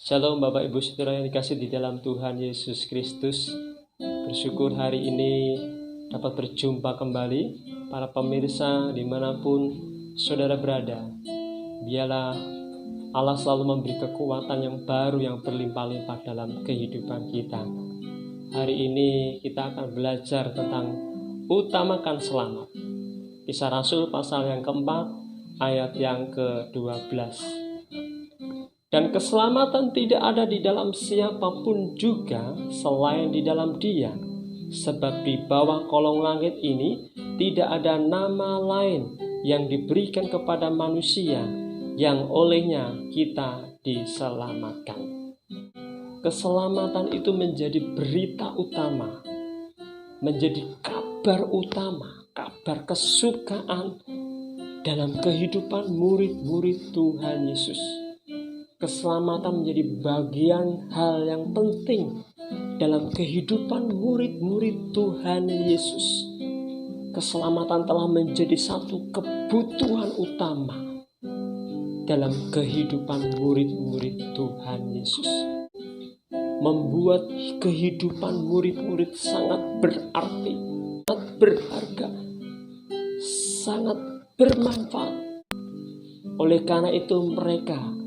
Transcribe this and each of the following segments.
Shalom Bapak Ibu Saudara yang dikasih di dalam Tuhan Yesus Kristus. Bersyukur hari ini dapat berjumpa kembali para pemirsa dimanapun saudara berada. Biarlah Allah selalu memberi kekuatan yang baru yang berlimpah-limpah dalam kehidupan kita. Hari ini kita akan belajar tentang utamakan selamat. Kisah Rasul pasal yang keempat ayat yang ke-12. Dan keselamatan tidak ada di dalam siapapun juga selain di dalam Dia. Sebab di bawah kolong langit ini tidak ada nama lain yang diberikan kepada manusia yang olehnya kita diselamatkan. Keselamatan itu menjadi berita utama, menjadi kabar utama, kabar kesukaan dalam kehidupan murid-murid Tuhan Yesus. Keselamatan menjadi bagian hal yang penting dalam kehidupan murid-murid Tuhan Yesus. Keselamatan telah menjadi satu kebutuhan utama dalam kehidupan murid-murid Tuhan Yesus. Membuat kehidupan murid-murid sangat berarti, sangat berharga, sangat bermanfaat. Oleh karena itu mereka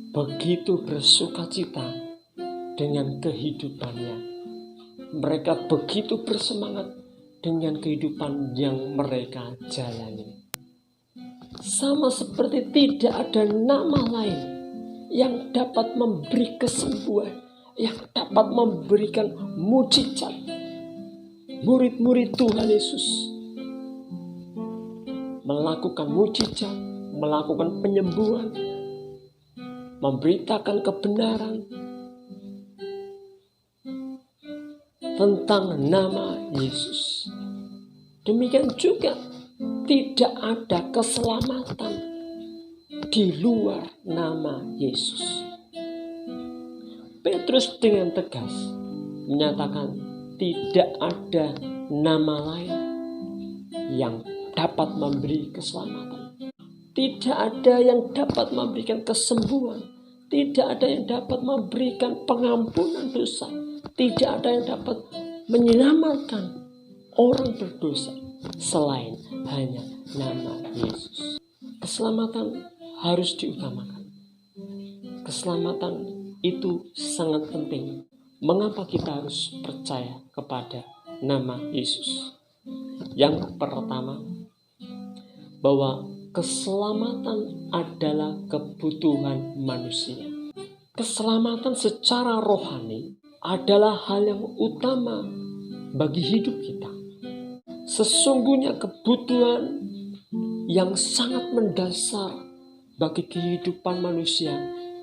begitu bersukacita dengan kehidupannya. Mereka begitu bersemangat dengan kehidupan yang mereka jalani. Sama seperti tidak ada nama lain yang dapat memberi kesembuhan, yang dapat memberikan mujizat. Murid-murid Tuhan Yesus melakukan mujizat, melakukan penyembuhan, memberitakan kebenaran tentang nama Yesus. Demikian juga tidak ada keselamatan di luar nama Yesus. Petrus dengan tegas menyatakan tidak ada nama lain yang dapat memberi keselamatan. Tidak ada yang dapat memberikan kesembuhan. Tidak ada yang dapat memberikan pengampunan dosa. Tidak ada yang dapat menyelamatkan orang berdosa selain hanya nama Yesus. Keselamatan harus diutamakan. Keselamatan itu sangat penting. Mengapa kita harus percaya kepada nama Yesus? Yang pertama, bahwa keselamatan adalah kebutuhan manusia. Keselamatan secara rohani adalah hal yang utama bagi hidup kita. Sesungguhnya kebutuhan yang sangat mendasar bagi kehidupan manusia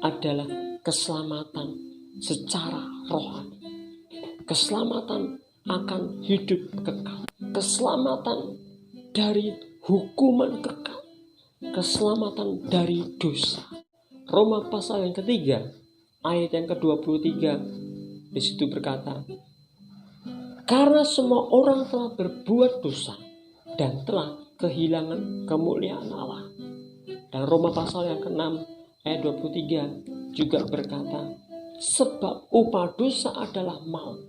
adalah keselamatan secara rohani. Keselamatan akan hidup kekal. Keselamatan dari hukuman kekal. Keselamatan dari dosa. Roma pasal yang ketiga ayat yang ke-23 di situ berkata, karena semua orang telah berbuat dosa dan telah kehilangan kemuliaan Allah. Dan Roma pasal yang ke-6 ayat 23 juga berkata, sebab upah dosa adalah maut,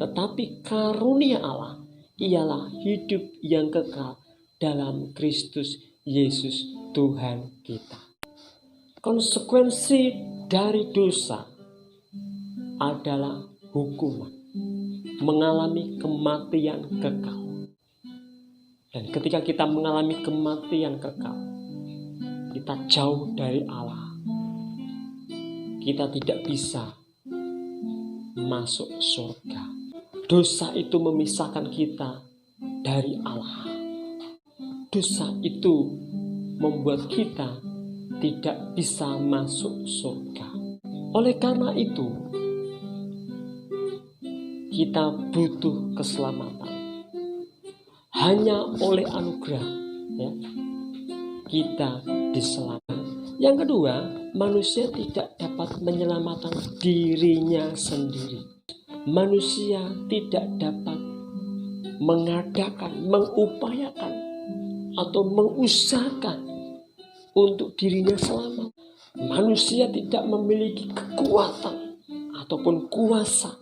tetapi karunia Allah ialah hidup yang kekal dalam Kristus Yesus Tuhan kita. Konsekuensi dari dosa adalah hukuman, mengalami kematian kekal. Dan ketika kita mengalami kematian kekal, kita jauh dari Allah. Kita tidak bisa masuk surga. Dosa itu memisahkan kita dari Allah. Dosa itu membuat kita tidak bisa masuk surga. Oleh karena itu, kita butuh keselamatan. Hanya oleh anugerah kita diselamatkan. Yang kedua, manusia tidak dapat menyelamatkan dirinya sendiri. Manusia tidak dapat mengadakan, mengupayakan atau mengusahakan untuk dirinya selamat. Manusia tidak memiliki kekuatan ataupun kuasa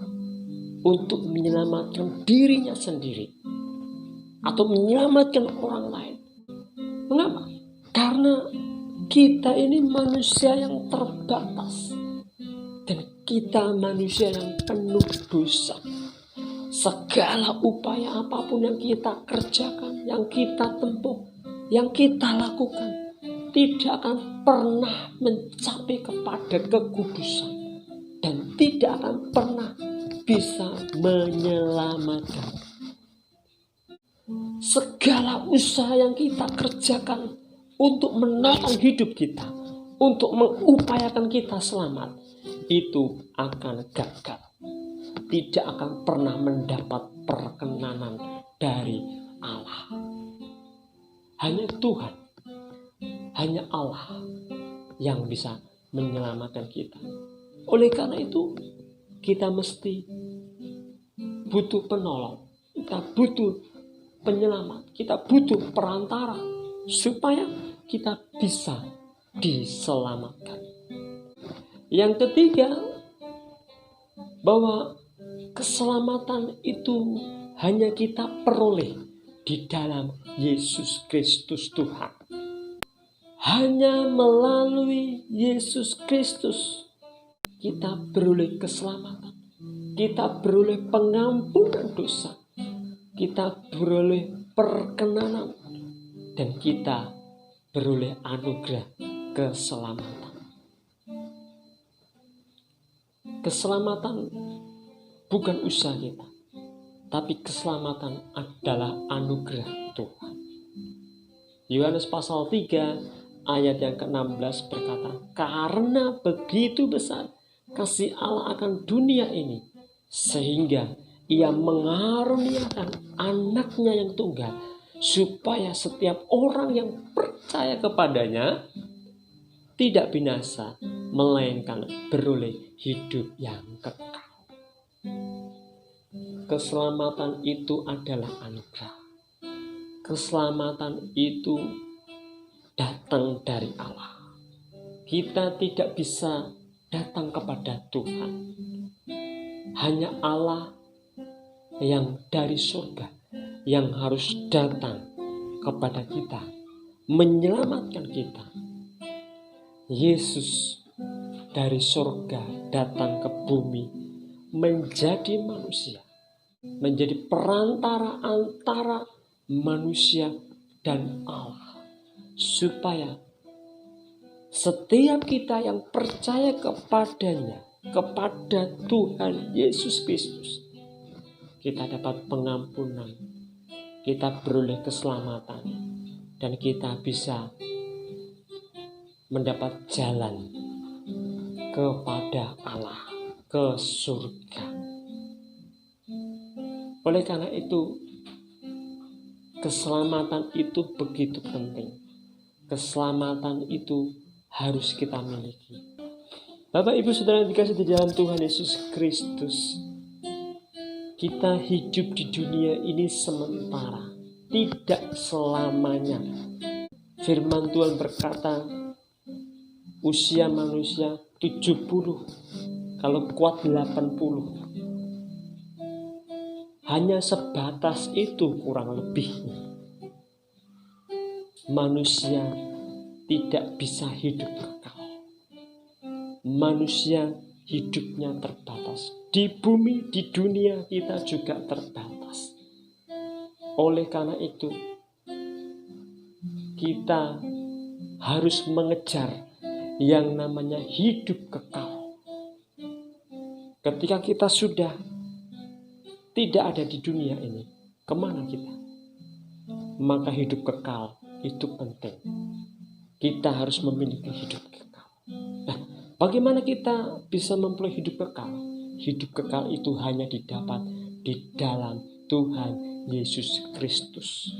untuk menyelamatkan dirinya sendiri atau menyelamatkan orang lain. Mengapa? Karena kita ini manusia yang terbatas dan kita manusia yang penuh dosa. Segala upaya apapun yang kita kerjakan, yang kita tempuh, yang kita lakukan tidak akan pernah mencapai kepada kekudusan dan tidak akan pernah bisa menyelamatkan. Segala usaha yang kita kerjakan untuk menolong hidup kita, untuk mengupayakan kita selamat, itu akan gagal. Tidak akan pernah mendapat perkenanan dari Allah. Hanya Tuhan, hanya Allah yang bisa menyelamatkan kita. Oleh karena itu, kita mesti butuh penolong, kita butuh penyelamat, kita butuh perantara supaya kita bisa diselamatkan. Yang ketiga, bahwa keselamatan itu hanya kita peroleh di dalam Yesus Kristus Tuhan. Hanya melalui Yesus Kristus kita beroleh keselamatan, kita beroleh pengampunan dosa, kita beroleh perkenanan, dan kita beroleh anugerah keselamatan. Keselamatan bukan usaha kita, tapi keselamatan adalah anugerah Tuhan. Yohanes pasal 3 ayat yang ke-16 berkata, karena begitu besar kasih Allah akan dunia ini, sehingga Ia mengaruniakan anaknya yang tunggal, supaya setiap orang yang percaya kepadanya tidak binasa, melainkan beroleh hidup yang kekal. Keselamatan itu adalah anugerah. Keselamatan itu datang dari Allah. Kita tidak bisa datang kepada Tuhan. Hanya Allah yang dari surga yang harus datang kepada kita, menyelamatkan kita. Yesus dari surga datang ke bumi menjadi manusia, menjadi perantara antara manusia dan Allah, supaya setiap kita yang percaya kepadanya, kepada Tuhan Yesus Kristus, kita dapat pengampunan, kita beroleh keselamatan, dan kita bisa mendapat jalan kepada Allah, ke surga. Oleh karena itu, keselamatan itu begitu penting. Keselamatan itu harus kita miliki. Bapak, Ibu, Saudara yang dikasihi di dalam Tuhan Yesus Kristus, kita hidup di dunia ini sementara, tidak selamanya. Firman Tuhan berkata, usia manusia 70, kalau kuat 80. Hanya sebatas itu kurang lebihnya. Manusia tidak bisa hidup kekal. Manusia hidupnya terbatas. Di bumi, di dunia kita juga terbatas. Oleh karena itu, kita harus mengejar yang namanya hidup kekal. Ketika kita sudah tidak ada di dunia ini, kemana kita? Maka hidup kekal itu penting. Kita harus memiliki hidup kekal. Nah, bagaimana kita bisa memperoleh hidup kekal? Hidup kekal itu hanya didapat di dalam Tuhan Yesus Kristus.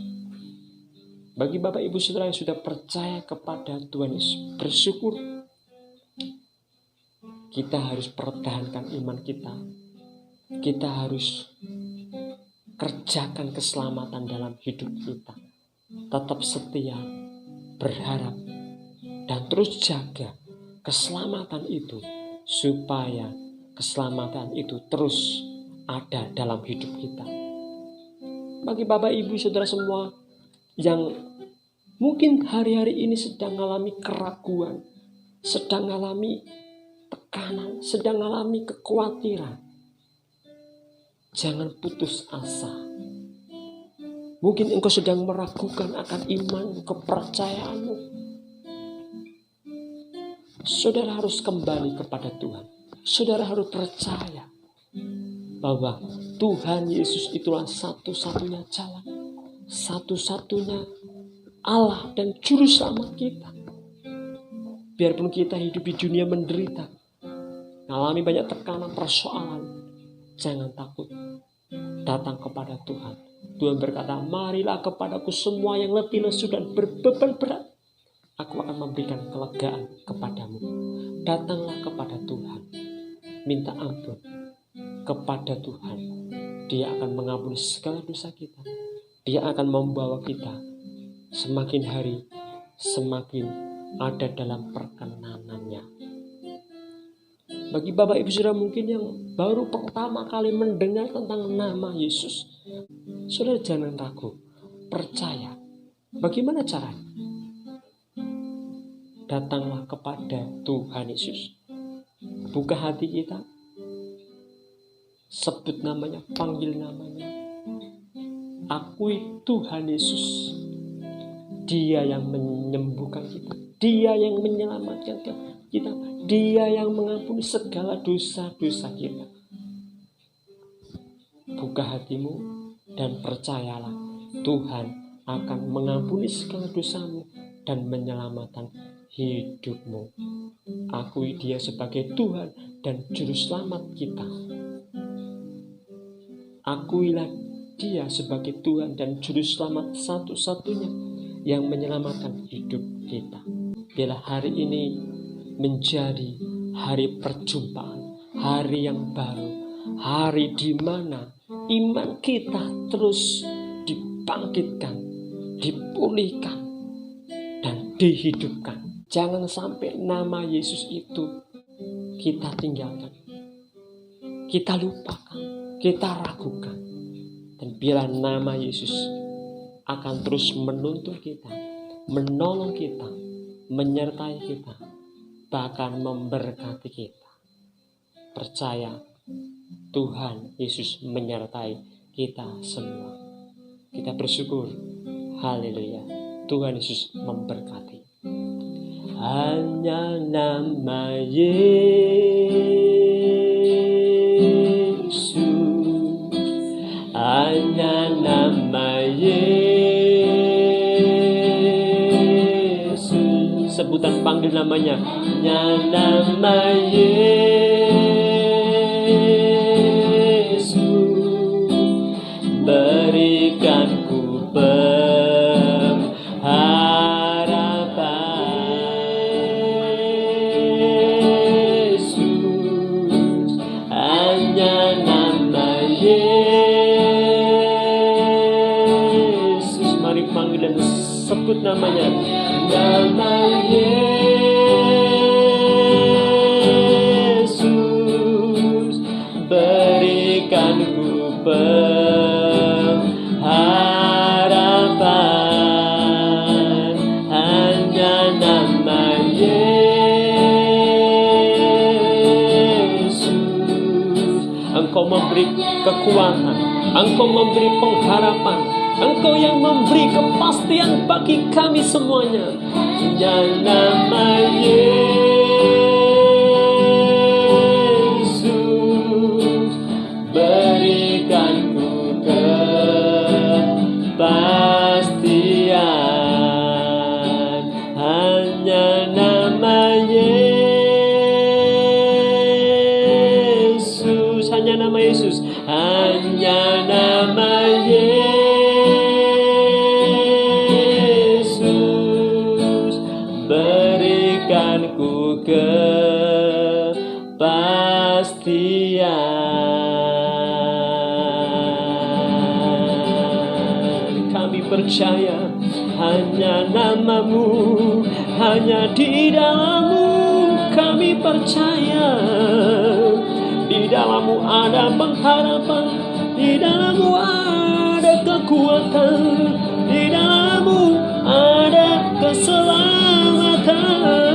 Bagi Bapak, Ibu, Saudara yang sudah percaya kepada Tuhan Yesus, bersyukur. Kita harus pertahankan iman kita. Kita harus kerjakan keselamatan dalam hidup kita. Tetap setia, berharap, dan terus jaga keselamatan itu, supaya keselamatan itu terus ada dalam hidup kita. Bagi Bapak Ibu Saudara semua yang mungkin hari-hari ini sedang mengalami keraguan, sedang mengalami tekanan, sedang mengalami kekhawatiran, jangan putus asa. Mungkin engkau sedang meragukan akan iman, kepercayaanmu. Saudara harus kembali kepada Tuhan. Saudara harus percaya bahwa Tuhan Yesus itulah satu-satunya jalan, satu-satunya Allah dan Juru Selamat kita. Biarpun kita hidup di dunia menderita, mengalami banyak tekanan, persoalan, jangan takut. Datang kepada Tuhan. Tuhan berkata, marilah kepadaku semua yang letih lesu dan berbeban berat. Aku akan memberikan kelegaan kepadamu. Datanglah kepada Tuhan. Minta ampun kepada Tuhan. Dia akan mengampuni segala dosa kita. Dia akan membawa kita semakin hari semakin ada dalam perkenanannya. Bagi Bapak Ibu Saudara mungkin yang baru pertama kali mendengar tentang nama Yesus, saudara jangan ragu, percaya. Bagaimana caranya? Datanglah kepada Tuhan Yesus. Buka hati kita, sebut namanya, panggil namanya. Akui Tuhan Yesus. Dia yang menyembuhkan kita, Dia yang menyelamatkan kita, Dia yang mengampuni segala dosa-dosa kita. Buka hatimu dan percayalah, Tuhan akan mengampuni segala dosamu dan menyelamatkan hidupmu. Akui Dia sebagai Tuhan dan Juru Selamat kita. Akuilah Dia sebagai Tuhan dan Juru Selamat satu-satunya yang menyelamatkan hidup kita. Biarlah hari ini menjadi hari perjumpaan, hari yang baru, hari di mana iman kita terus dibangkitkan, dipulihkan, dan dihidupkan. Jangan sampai nama Yesus itu kita tinggalkan, kita lupakan, kita ragukan. Dan biarlah nama Yesus akan terus menuntun kita, menolong kita, menyertai kita, bahkan memberkati kita. Percaya Tuhan Yesus menyertai kita semua. Kita bersyukur. Haleluya. Tuhan Yesus memberkati. Hanya nama Yesus, hanya nama Yesus. Sebutan panggil namanya. Hanya nama Yesus, berikan ku Yesus, hanya nama Yesus. Mari panggil dan sebut namanya. Nama Yesus, berikan ku pengharapan. Hanya nama Yesus. Engkau memberi kekuatan, Engkau memberi pengharapan, Engkau yang memberi kepastian bagi kami semuanya. Hanya nama Yesus, berikan ku kepastian. Hanya nama Yesus, hanya nama Yesus, hanya nama Yesus, berikan ku kepastian. Kami percaya hanya namamu, hanya di dalam-Mu percaya. Di dalammu ada pengharapan, di dalammu ada kekuatan, di dalammu ada keselamatan.